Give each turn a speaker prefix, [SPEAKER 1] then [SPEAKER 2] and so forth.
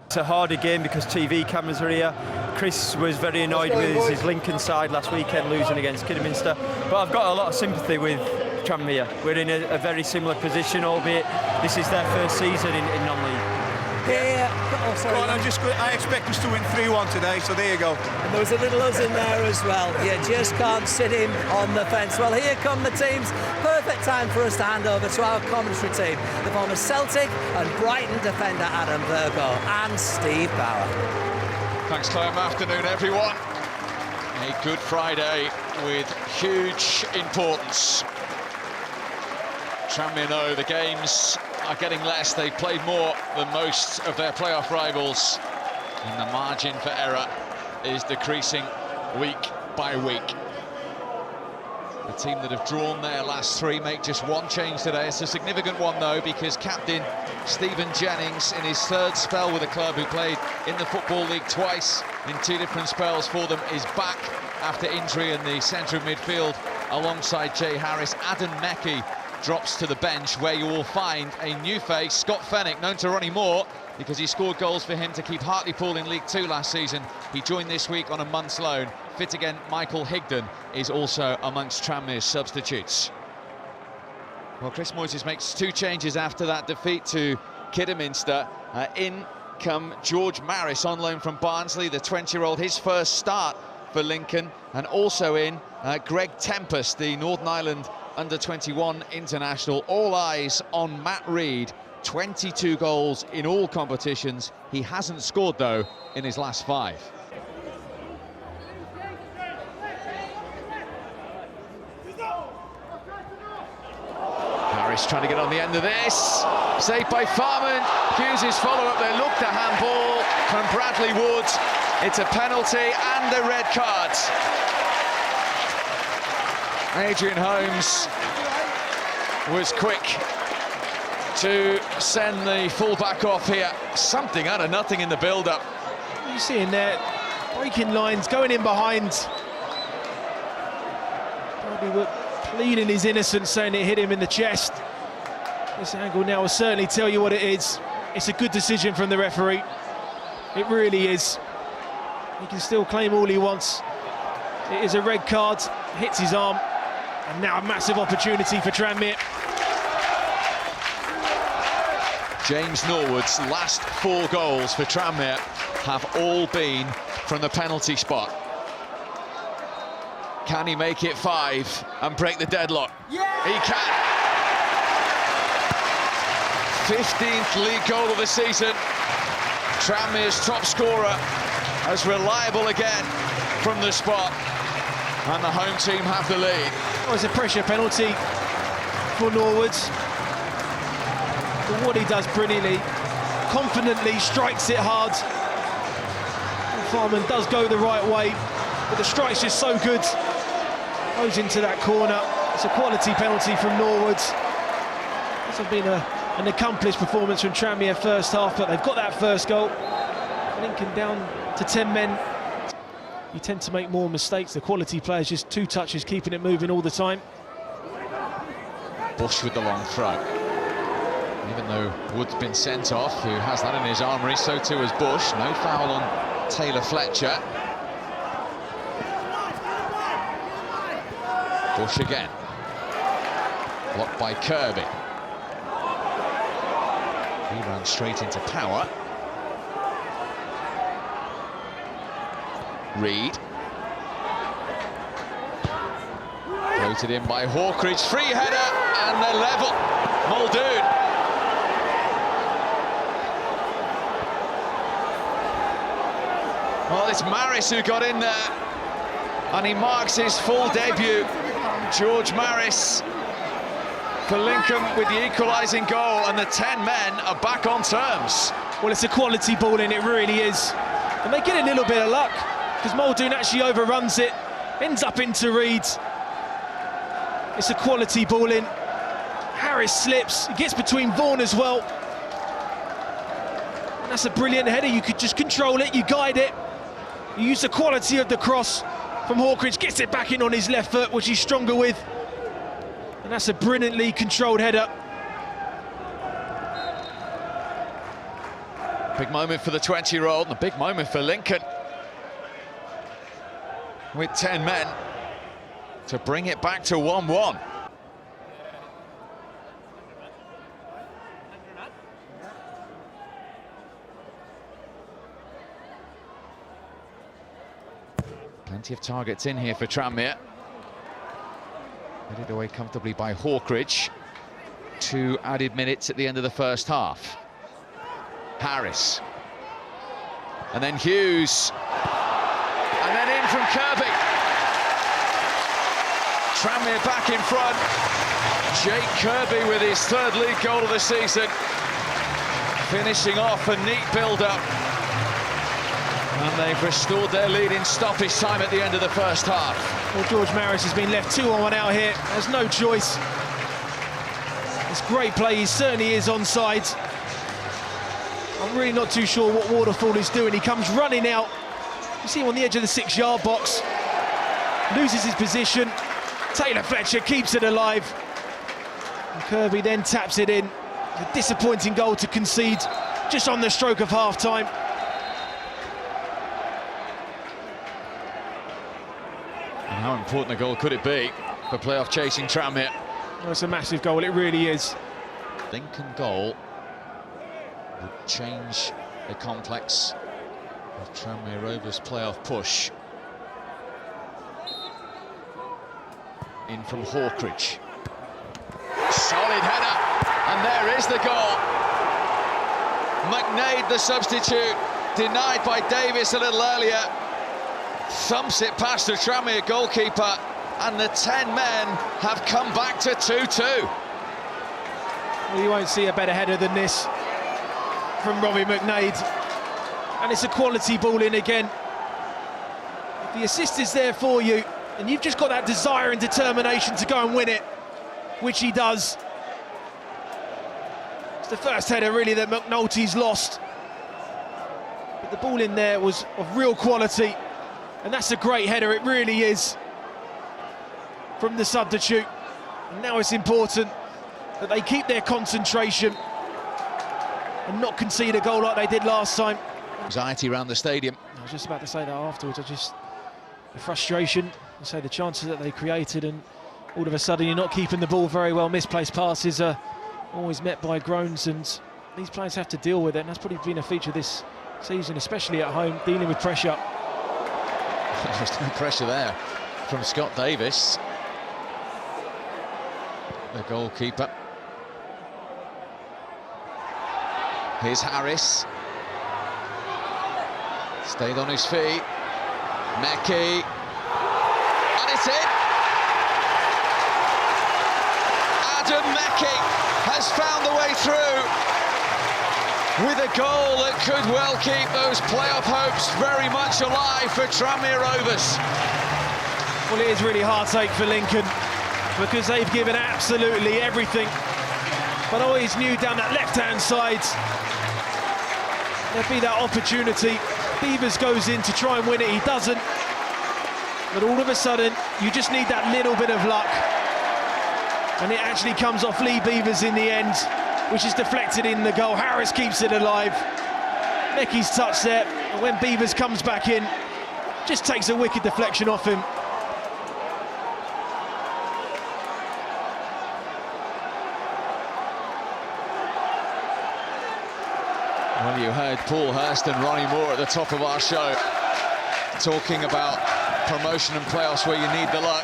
[SPEAKER 1] It's a harder game because TV cameras are here. Chris was very annoyed with his Lincoln side last weekend losing against Kidderminster, but I've got a lot of sympathy with Tranmere. We're in a very similar position, albeit this is their first season in non-league.
[SPEAKER 2] Yeah. Oh, sorry.
[SPEAKER 3] Well, I expect us to win 3-1 today, so there you go.
[SPEAKER 2] And there was a little us in there as well. You just can't sit him on the fence. Well, here come the teams. Perfect time for us to hand over to our commentary team. The former Celtic and Brighton defender Adam Virgo and Steve Bauer.
[SPEAKER 4] Thanks, Clem. Afternoon, everyone. A Good Friday with huge importance. Tranmere know the games are getting less. They've played more than most of their playoff rivals, and the margin for error is decreasing week by week. The team that have drawn their last three make just one change today. It's a significant one, though, because captain Stephen Jennings, in his third spell with the club, who played in the Football League twice in two different spells for them, is back after injury in the centre of midfield alongside Jay Harris. Adam Meckie drops to the bench, where you will find a new face, Scott Fenwick, known to Ronnie Moore because he scored goals for him to keep Hartlepool in League Two last season. He joined this week on a month's loan. Fit again, Michael Higdon is also amongst Tranmere's substitutes. Well, Chris Moyses makes two changes after that defeat to Kidderminster. In come George Maris on loan from Barnsley, the 20-year-old, his first start for Lincoln, and also in Greg Tempest, the Northern Ireland under-21 international. All eyes on Matt Reid. 22 goals in all competitions. He hasn't scored, though, in his last 5. Harris trying to get on the end of this. Saved by Farman. Hughes' follow-up. They looked a handball from Bradley Woods. It's a penalty and a red card. Adrian Holmes was quick to send the full-back off here. Something out of nothing in the build-up.
[SPEAKER 5] You see in there, breaking lines, going in behind. Probably were pleading his innocence, saying it hit him in the chest. This angle now will certainly tell you what it is. It's a good decision from the referee. It really is. He can still claim all he wants. It is a red card, hits his arm, and now a massive opportunity for Tranmere.
[SPEAKER 4] James Norwood's last 4 goals for Tranmere have all been from the penalty spot. Can he make it 5 and break the deadlock? Yeah! He can! 15th league goal of the season. Tranmere's top scorer, as reliable again from the spot. And the home team have the lead.
[SPEAKER 5] Oh, it's a pressure penalty for Norwood. But what he does brilliantly, confidently strikes it hard. And Farman does go the right way, but the strike's just so good. Goes into that corner. It's a quality penalty from Norwood. This has been an accomplished performance from Tranmere first half, but they've got that first goal. Lincoln down to 10 men. You tend to make more mistakes. The quality players, just 2 touches, keeping it moving all the time.
[SPEAKER 4] Bush with the long throw. Even though Wood's been sent off, who has that in his armoury, so too has Bush. No foul on Taylor Fletcher. Bush again. Blocked by Kirby. He ran straight into Power. Reid. Floated in by Hawkridge. Free header and they're level. Muldoon. Well, it's Maris who got in there, and he marks his full debut. George Maris for Lincoln with the equalising goal, and the 10 men are back on terms.
[SPEAKER 5] Well, it's a quality ball in, it really is. And they get a little bit of luck, because Muldoon actually overruns it, ends up into Reid. It's a quality ball in. Harris slips, he gets between Vaughan as well. And that's a brilliant header. You could just control it, you guide it. You use the quality of the cross from Hawkridge, gets it back in on his left foot, which he's stronger with. And that's a brilliantly controlled header.
[SPEAKER 4] Big moment for the 20-year-old and a big moment for Lincoln. With 10 men to bring it back to 1-1. Plenty of targets in here for Tranmere. Headed away comfortably by Hawkridge. 2 added minutes at the end of the first half. Harris. And then Hughes. And then in from Kirby. Tranmere back in front. Jake Kirby with his 3rd league goal of the season. Finishing off a neat build-up. And they've restored their lead in stoppage time at the end of the first half.
[SPEAKER 5] Well, George Maris has been left 2-on-1 out here. There's no choice. It's great play. He certainly is onside. I'm really not too sure what Waterfall is doing. He comes running out. You see him on the edge of the 6-yard box. Loses his position. Taylor Fletcher keeps it alive. And Kirby then taps it in. A disappointing goal to concede just on the stroke of half-time.
[SPEAKER 4] And how important a goal could it be for playoff chasing Tranmere?
[SPEAKER 5] Well, it's a massive goal, it really is.
[SPEAKER 4] Lincoln goal would change the complex of Tranmere Rovers' playoff push. In from Hawkridge. Solid header, and there is the goal. McNaid, the substitute, denied by Davis a little earlier. Thumps it past the Tranmere goalkeeper, and the 10 men have come back to 2-2.
[SPEAKER 5] Well, you won't see a better header than this from Robbie McNaid. And it's a quality ball in again. If the assist is there for you, and you've just got that desire and determination to go and win it, which he does. It's the first header really that McNulty's lost. But the ball in there was of real quality, and that's a great header, it really is, from the substitute. And now it's important that they keep their concentration and not concede a goal like they did last time.
[SPEAKER 4] Anxiety around the stadium.
[SPEAKER 5] I was just about to say that afterwards. The frustration, I say the chances that they created, and all of a sudden you're not keeping the ball very well. Misplaced passes are always met by groans, and these players have to deal with it, and that's probably been a feature this season, especially at home, dealing with pressure.
[SPEAKER 4] There's no pressure there from Scott Davis, the goalkeeper. Here's Harris. Stayed on his feet. Mekki. And it's in! Adam Mekki has found the way through with a goal that could well keep those playoff hopes very much alive for Tranmere Rovers.
[SPEAKER 5] Well, it is really heartache for Lincoln, because they've given absolutely everything, but always knew down that left-hand side there'd be that opportunity. Beavers goes in to try and win it, he doesn't. But all of a sudden, you just need that little bit of luck. And it actually comes off Lee Beavers in the end, which is deflected in the goal. Harris keeps it alive. Mekki's touch there, and when Beavers comes back in, just takes a wicked deflection off him.
[SPEAKER 4] Well, you heard Paul Hurst and Ronnie Moore at the top of our show talking about promotion and playoffs where you need the luck.